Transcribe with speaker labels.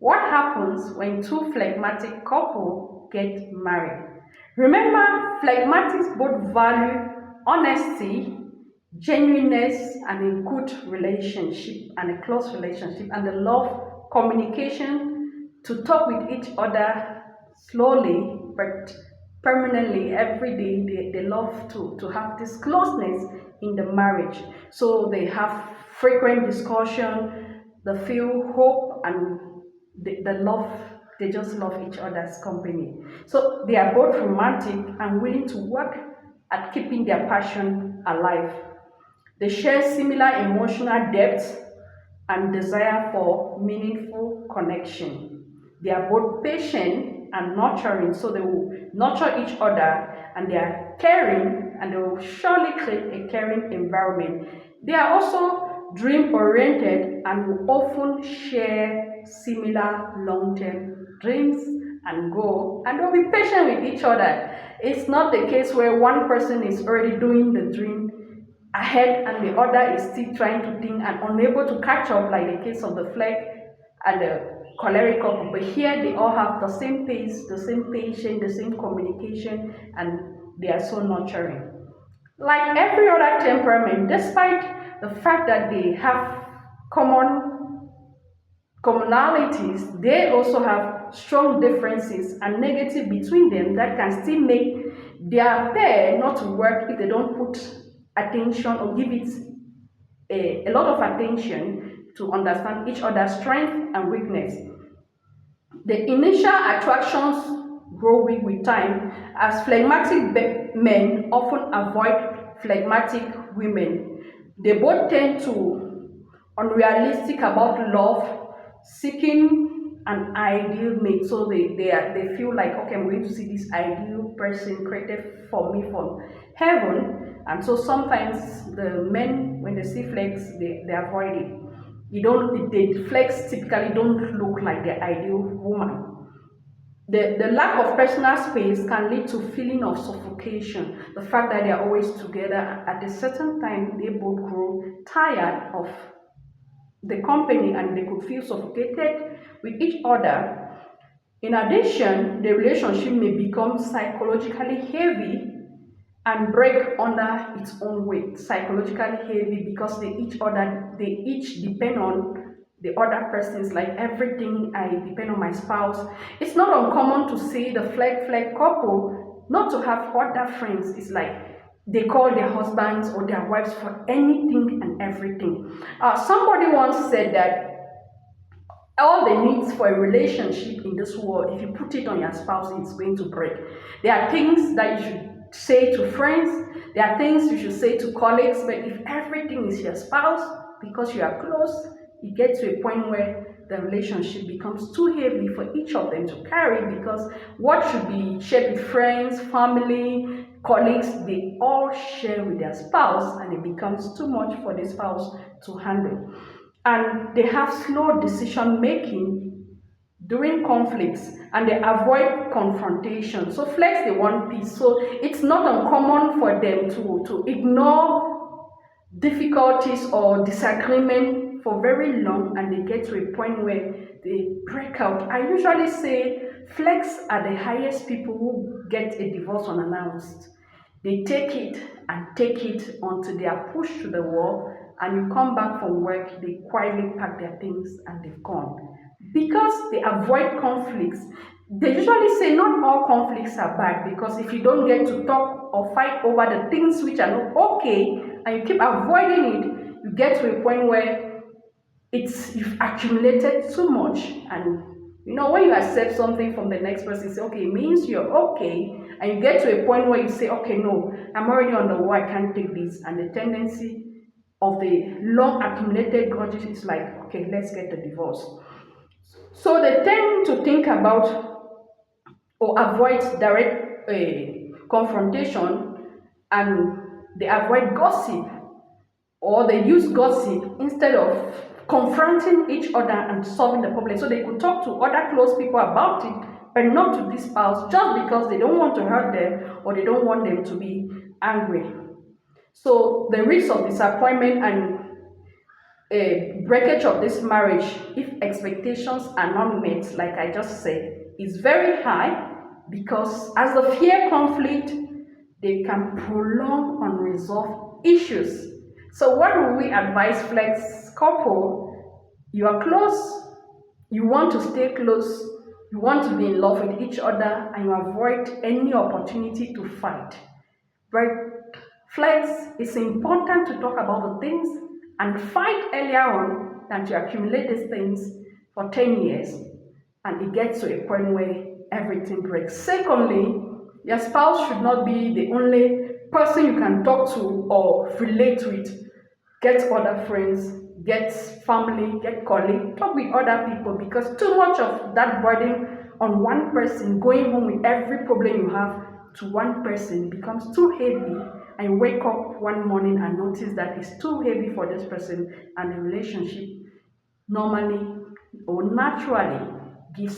Speaker 1: What happens when two phlegmatic couple get married? Remember, phlegmatics both value honesty, genuineness, and a good relationship and a close relationship, and the love communication to talk with each other slowly but permanently every day. They love to have this closeness in the marriage. So they have frequent discussion, they feel hope, and the love, they just love each other's company. So they are both romantic and willing to work at keeping their passion alive. They share similar emotional depth and desire for meaningful connection. They are both patient and nurturing, so they will nurture each other, and they are caring, and they will surely create a caring environment. They are also dream oriented and will often share similar long-term dreams and goals, and they'll be patient with each other. It's not the case where one person is already doing the dream ahead and the other is still trying to think and unable to catch up, like the case of the phleg and the choleric couple. But here they all have the same pace, the same patience, the same communication, and they are so nurturing. Like every other temperament, despite the fact that they have commonalities, they also have strong differences and negative between them that can still make their pair not to work if they don't put attention or give it a lot of attention to understand each other's strength and weakness. The initial attractions grow weak with time, as phlegmatic men often avoid phlegmatic women. They both tend to unrealistic about love, seeking an ideal mate. So they feel like, okay, I'm going to see this ideal person created for me from heaven. And so sometimes the men, when they see flex, they avoid it. The flex typically don't look like the ideal woman. The lack of personal space can lead to feeling of suffocation. The fact that they are always together, at a certain time they both grow tired of the company and they could feel suffocated with each other. In addition, the relationship may become psychologically heavy and break under its own weight. Psychologically heavy because they each depend on the other person's, like everything. I depend on my spouse. It's not uncommon to see the phleg couple not to have other friends. It's like they call their husbands or their wives for anything and everything. Somebody once said that all the needs for a relationship in this world, if you put it on your spouse, it's going to break. There are things that you should say to friends, there are things you should say to colleagues, but if everything is your spouse, because you are close, you get to a point where the relationship becomes too heavy for each of them to carry, because what should be shared with friends, family, colleagues, they all share with their spouse, and it becomes too much for the spouse to handle. And they have slow decision making during conflicts, and they avoid confrontation. So flex, they want peace. So it's not uncommon for them to ignore difficulties or disagreement for very long, and they get to a point where they break out. I usually say flex are the highest people who get a divorce unannounced. They take it and take it until they are pushed to the wall, and you come back from work, they quietly pack their things and they've gone. Because they avoid conflicts. They usually say not all conflicts are bad, because if you don't get to talk or fight over the things which are not okay and you keep avoiding it, you get to a point where you've accumulated too much. And when you accept something from the next person, you say, okay, it means you're okay, and you get to a point where you say, okay, no, I'm already on the wall, I can't take this. And the tendency of the long accumulated grudges is like, okay, let's get the divorce. So they tend to think about or avoid direct confrontation, and they avoid gossip, or they use gossip instead of confronting each other and solving the problem. So they could talk to other close people about it, but not to this spouse, just because they don't want to hurt them or they don't want them to be angry. So the risk of disappointment and breakage of this marriage, if expectations are not met, like I just said, is very high, because as the fear conflict, they can prolong unresolved issues. So what will we advise flex couple? You are close, you want to stay close, you want to be in love with each other, and you avoid any opportunity to fight. But flex, it's important to talk about the things and fight earlier on than to accumulate these things for 10 years and it gets to a point where everything breaks. Secondly, your spouse should not be the only person you can talk to or relate with. Get other friends, get family, get colleagues, talk with other people, because too much of that burden on one person, going home with every problem you have to one person, becomes too heavy, and you wake up one morning and notice that it's too heavy for this person, and the relationship normally or naturally gives